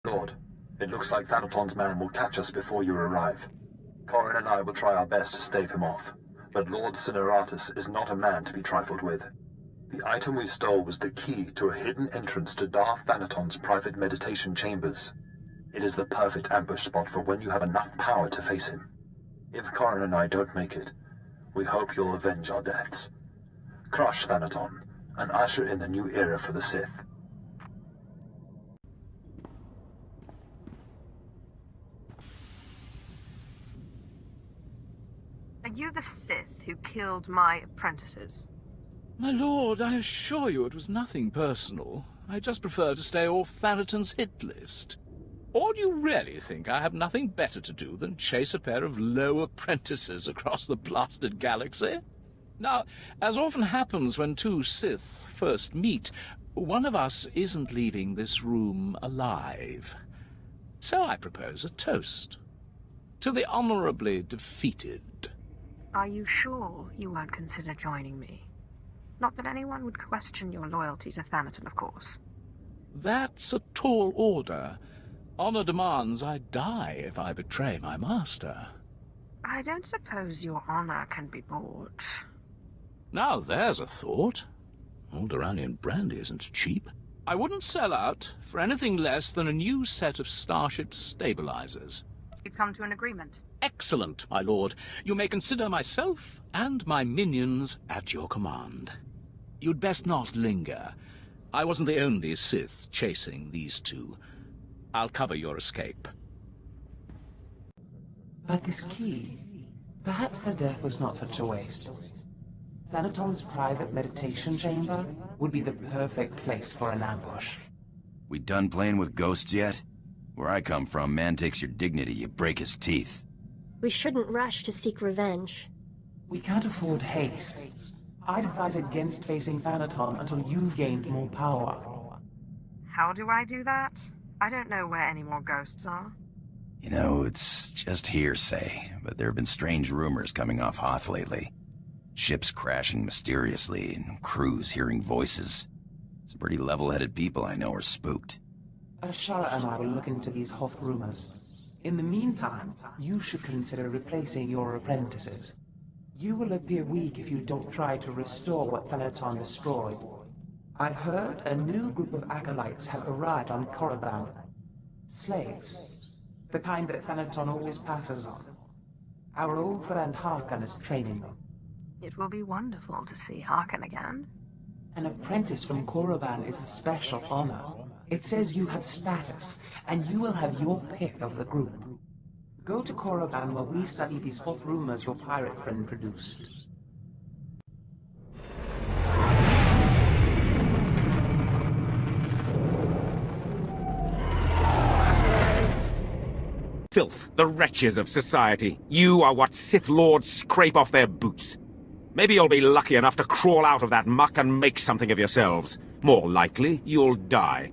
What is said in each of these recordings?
Lord, it looks like Thanaton's man will catch us before you arrive. Corrin and I will try our best to stave him off, but Lord Cineratus is not a man to be trifled with. The item we stole was the key to a hidden entrance to Darth Thanaton's private meditation chambers. It is the perfect ambush spot for when you have enough power to face him. If Corrin and I don't make it, we hope you'll avenge our deaths. Crush Thanaton, and usher in the new era for the Sith. Are you the Sith who killed my apprentices? My lord, I assure you it was nothing personal. I just prefer to stay off Thanaton's hit list. Or do you really think I have nothing better to do than chase a pair of low apprentices across the blasted galaxy? Now, as often happens when two Sith first meet, one of us isn't leaving this room alive. So I propose a toast. To the honorably defeated. Are you sure you won't consider joining me? Not that anyone would question your loyalty to Thanaton, of course. That's a tall order. Honor demands I die if I betray my master. I don't suppose your honor can be bought. Now there's a thought. Alderaanian brandy isn't cheap. I wouldn't sell out for anything less than a new set of starship stabilizers. You've come to an agreement. Excellent, my lord. You may consider myself and my minions at your command. You'd best not linger. I wasn't the only Sith chasing these two. I'll cover your escape. But this key... Perhaps their death was not such a waste. Thanaton's private meditation chamber would be the perfect place for an ambush. We done playing with ghosts yet? Where I come from, man takes your dignity, you break his teeth. We shouldn't rush to seek revenge. We can't afford haste. I'd advise against facing Thanaton until you've gained more power. How do I do that? I don't know where any more ghosts are. You know, it's just hearsay, but there have been strange rumors coming off Hoth lately. Ships crashing mysteriously, and crews hearing voices. Some pretty level-headed people I know are spooked. Ashara and I will look into these Hoth rumors. In the meantime, you should consider replacing your apprentices. You will appear weak if you don't try to restore what Thanaton destroyed. I've heard a new group of acolytes have arrived on Korriban. Slaves. The kind that Thanaton always passes on. Our old friend Harkon is training them. It will be wonderful to see Harkon again. An apprentice from Korriban is a special honor. It says you have status, and you will have your pick of the group. Go to Korriban while we study these Hoth rumors your pirate friend produced. Filth, the wretches of society. You are what Sith Lords scrape off their boots. Maybe you'll be lucky enough to crawl out of that muck and make something of yourselves. More likely, you'll die.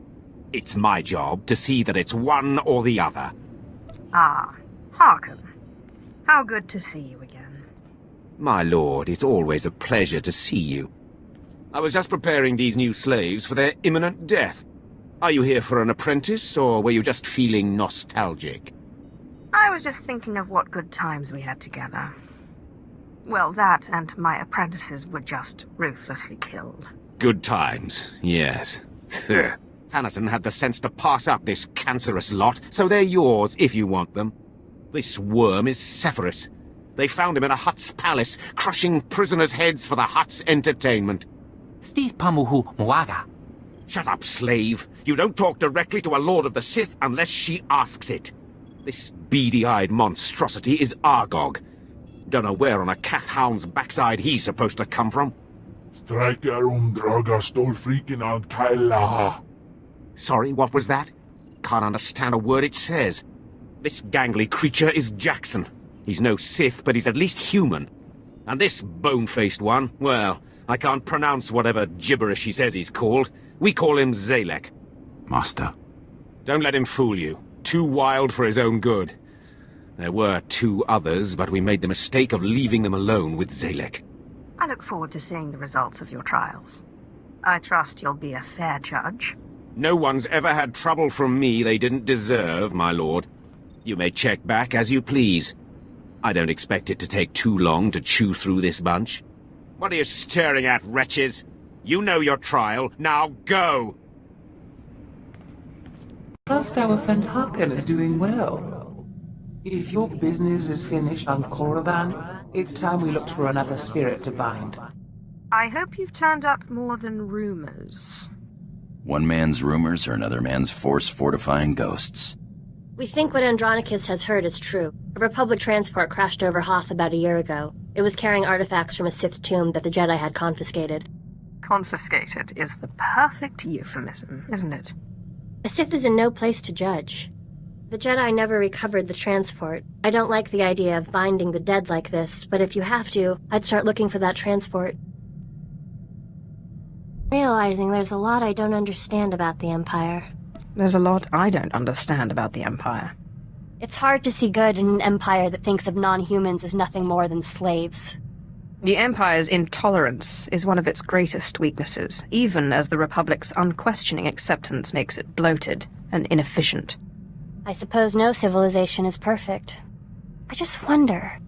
It's my job to see that it's one or the other. Ah, Harkon. How good to see you again. My lord, it's always a pleasure to see you. I was just preparing these new slaves for their imminent death. Are you here for an apprentice, or were you just feeling nostalgic? I was just thinking of what good times we had together. Well, that and my apprentices were just ruthlessly killed. Good times, yes. Thanaton had the sense to pass up this cancerous lot, so they're yours if you want them. This worm is Sephiroth. They found him in a Hutt's palace, crushing prisoners' heads for the Hutt's entertainment. Steve Pamuhu Mwaga. Shut up, slave. You don't talk directly to a Lord of the Sith unless she asks it. This beady-eyed monstrosity is Argog. Don't know where on a Cathhound's backside he's supposed to come from. Striker Draga Stolfreakin an Kailaha. Sorry, what was that? Can't understand a word it says. This gangly creature is Jackson. He's no Sith, but he's at least human. And this bone-faced one, well, I can't pronounce whatever gibberish he says he's called. We call him Zalek. Master. Don't let him fool you. Too wild for his own good. There were two others, but we made the mistake of leaving them alone with Zalek. I look forward to seeing the results of your trials. I trust you'll be a fair judge. No one's ever had trouble from me they didn't deserve, my lord. You may check back as you please. I don't expect it to take too long to chew through this bunch. What are you staring at, wretches? You know your trial. Now go! Trust our friend Harkin is doing well. If your business is finished on Korriban, it's time we looked for another spirit to bind. I hope you've turned up more than rumors. One man's rumors are another man's force-fortifying ghosts. We think what Andronicus has heard is true. A Republic transport crashed over Hoth about a year ago. It was carrying artifacts from a Sith tomb that the Jedi had confiscated. Confiscated is the perfect euphemism, isn't it? A Sith is in no place to judge. The Jedi never recovered the transport. I don't like the idea of binding the dead like this, but if you have to, I'd start looking for that transport. Realizing there's a lot I don't understand about the Empire. There's a lot I don't understand about the Empire. It's hard to see good in an Empire that thinks of non-humans as nothing more than slaves. The Empire's intolerance is one of its greatest weaknesses, even as the Republic's unquestioning acceptance makes it bloated and inefficient. I suppose no civilization is perfect. I just wonder.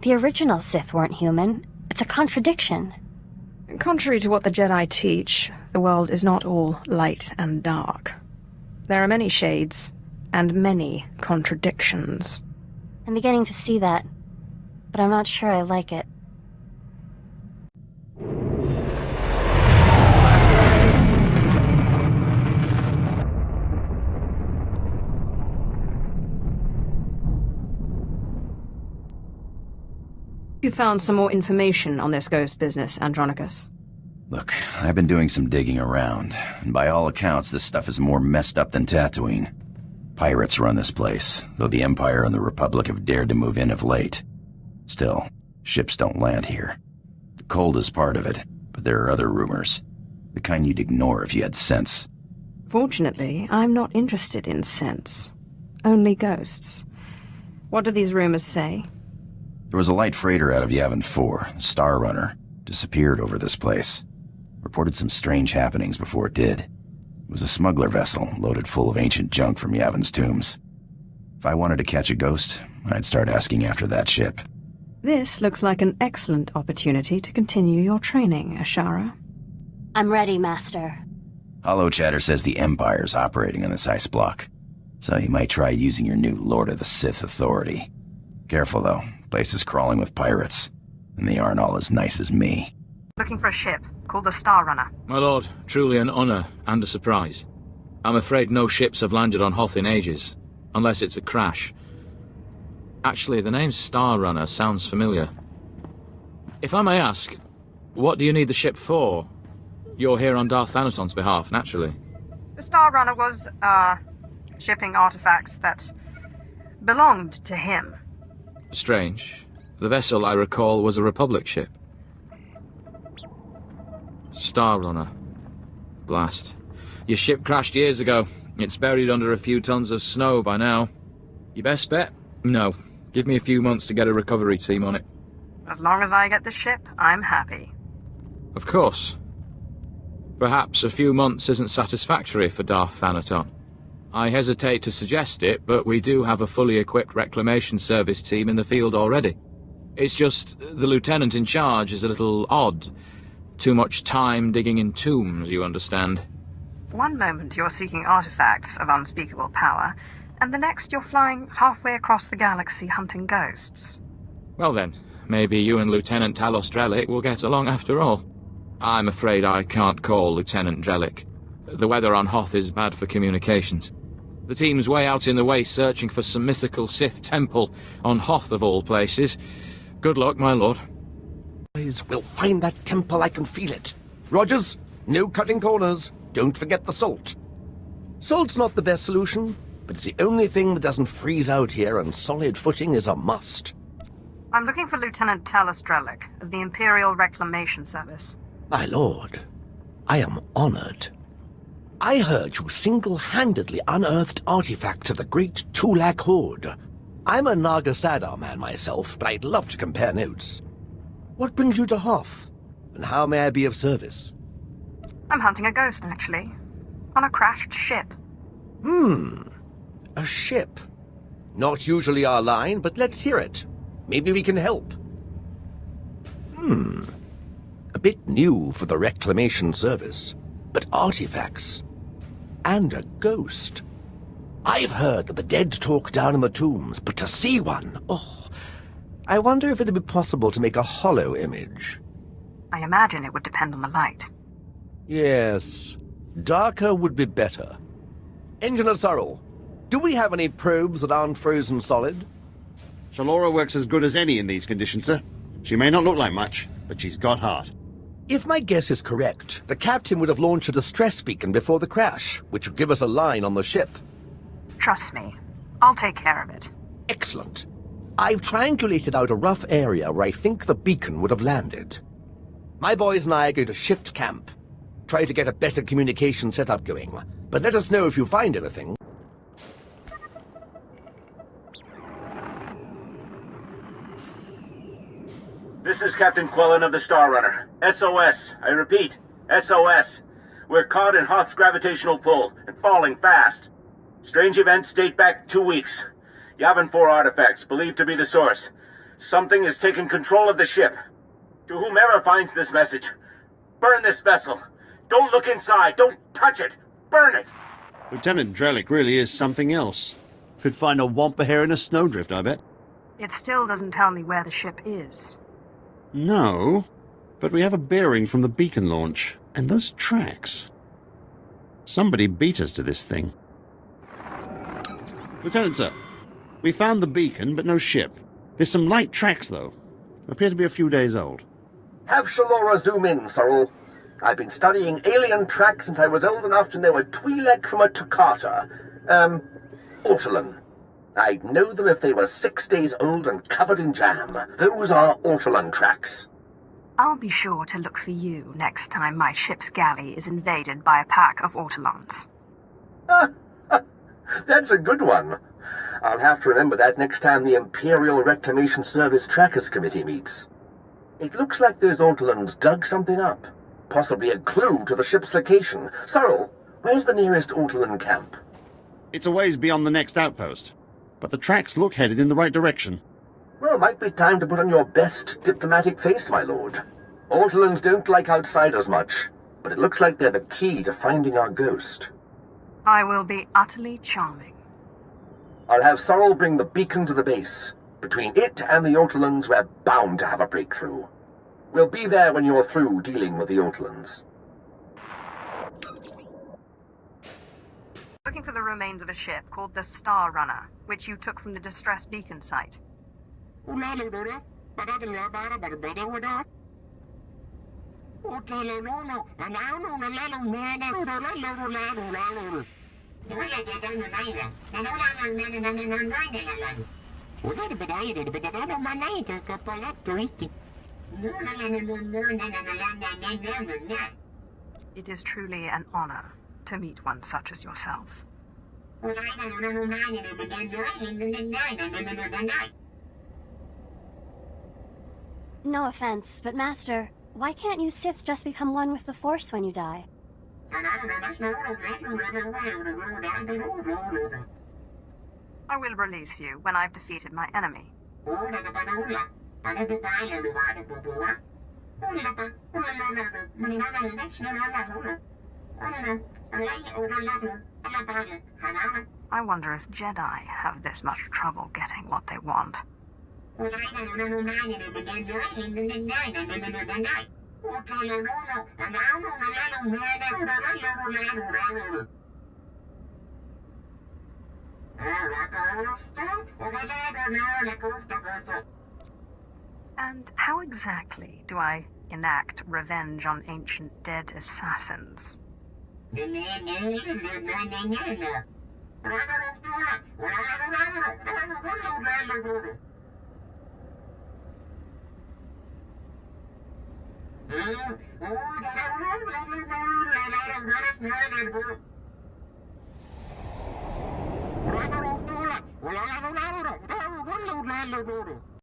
The original Sith weren't human. It's a contradiction. Contrary to what the Jedi teach, the world is not all light and dark. There are many shades, and many contradictions. I'm beginning to see that, but I'm not sure I like it. You found some more information on this ghost business, Andronicus? Look, I've been doing some digging around, and by all accounts, this stuff is more messed up than Tatooine. Pirates run this place, though the Empire and the Republic have dared to move in of late. Still, ships don't land here. The cold is part of it, but there are other rumors. The kind you'd ignore if you had sense. Fortunately, I'm not interested in sense. Only ghosts. What do these rumors say? There was a light freighter out of Yavin 4, Star Runner, disappeared over this place. Reported some strange happenings before it did. It was a smuggler vessel loaded full of ancient junk from Yavin's tombs. If I wanted to catch a ghost, I'd start asking after that ship. This looks like an excellent opportunity to continue your training, Ashara. I'm ready, Master. Hollow Chatter says the Empire's operating on this ice block, so you might try using your new Lord of the Sith authority. Careful, though. Place is crawling with pirates, and they aren't all as nice as me. Looking for a ship called the Star Runner. My lord, truly an honor and a surprise. I'm afraid no ships have landed on Hoth in ages, unless it's a crash. Actually, the name Star Runner sounds familiar. If I may ask, what do you need the ship for? You're here on Darth Thanaton's behalf, naturally. The Star Runner was, shipping artifacts that belonged to him. Strange. The vessel, I recall, was a Republic ship. Star Runner. Blast. Your ship crashed years ago. It's buried under a few tons of snow by now. Your best bet? No. Give me a few months to get a recovery team on it. As long as I get the ship, I'm happy. Of course. Perhaps a few months isn't satisfactory for Darth Thanaton. I hesitate to suggest it, but we do have a fully equipped reclamation service team in the field already. It's just the lieutenant in charge is a little odd. Too much time digging in tombs, you understand. One moment you're seeking artifacts of unspeakable power, and the next you're flying halfway across the galaxy hunting ghosts. Well then, maybe you and Lieutenant Talos Drellick will get along after all. I'm afraid I can't call Lieutenant Drellick. The weather on Hoth is bad for communications. The team's way out in the way searching for some mythical Sith temple on Hoth of all places. Good luck, my lord. We'll find that temple, I can feel it. Rogers, no cutting corners. Don't forget the salt. Salt's not the best solution, but it's the only thing that doesn't freeze out here, and solid footing is a must. I'm looking for Lieutenant Talos Drellick of the Imperial Reclamation Service. My lord, I am honored. I heard you single-handedly unearthed artifacts of the great Tulak Horde. I'm a Naga Sadar man myself, but I'd love to compare notes. What brings you to Hoth, and how may I be of service? I'm hunting a ghost, actually. On a crashed ship. A ship. Not usually our line, but let's hear it. Maybe we can help. A bit new for the reclamation service, but artifacts. And a ghost. I've heard that the dead talk down in the tombs, but to see one, I wonder if it'd be possible to make a hollow image. I imagine it would depend on the light. Yes, darker would be better. Engineer Sorrel, do we have any probes that aren't frozen solid? Shalora works as good as any in these conditions, sir. She may not look like much, but she's got heart. If my guess is correct, the captain would have launched a distress beacon before the crash, which would give us a line on the ship. Trust me, I'll take care of it. Excellent. I've triangulated out a rough area where I think the beacon would have landed. My boys and I are going to shift camp. Try to get a better communication setup going, but let us know if you find anything. This is Captain Quellen of the Star Runner. SOS. I repeat, SOS. We're caught in Hoth's gravitational pull and falling fast. Strange events date back 2 weeks. Yavin 4 artifacts, believed to be the source. Something has taken control of the ship. To whomever finds this message, burn this vessel. Don't look inside. Don't touch it. Burn it. Lieutenant Drellick really is something else. Could find a wampa hair in a snowdrift, I bet. It still doesn't tell me where the ship is. No, but we have a bearing from the beacon launch. And those tracks. Somebody beat us to this thing. Lieutenant, sir. We found the beacon, but no ship. There's some light tracks, though. Appear to be a few days old. Have Shalora zoom in, Sorrel. I've been studying alien tracks since I was old enough to know a Twi'lek from a Toccata. Ortolan. I'd know them if they were 6 days old and covered in jam. Those are Ortolan tracks. I'll be sure to look for you next time my ship's galley is invaded by a pack of Ortolans. That's a good one. I'll have to remember that next time the Imperial Reclamation Service Trackers Committee meets. It looks like those Ortolans dug something up. Possibly a clue to the ship's location. Sorrel, where's the nearest Ortolan camp? It's a ways beyond the next outpost, but the tracks look headed in the right direction. Well, might be time to put on your best diplomatic face, my lord. Ortolans don't like outsiders much, but it looks like they're the key to finding our ghost. I will be utterly charming. I'll have Sorrel bring the beacon to the base. Between it and the Ortolans, we're bound to have a breakthrough. We'll be there when you're through dealing with the Ortolans. Looking for the remains of a ship called the Star Runner, which you took from the distress beacon site. It is truly an honor to meet one such as yourself. No offense, but Master, why can't you Sith just become one with the Force when you die? I will release you when I've defeated my enemy. I wonder if Jedi have this much trouble getting what they want. And how exactly do I enact revenge on ancient dead assassins?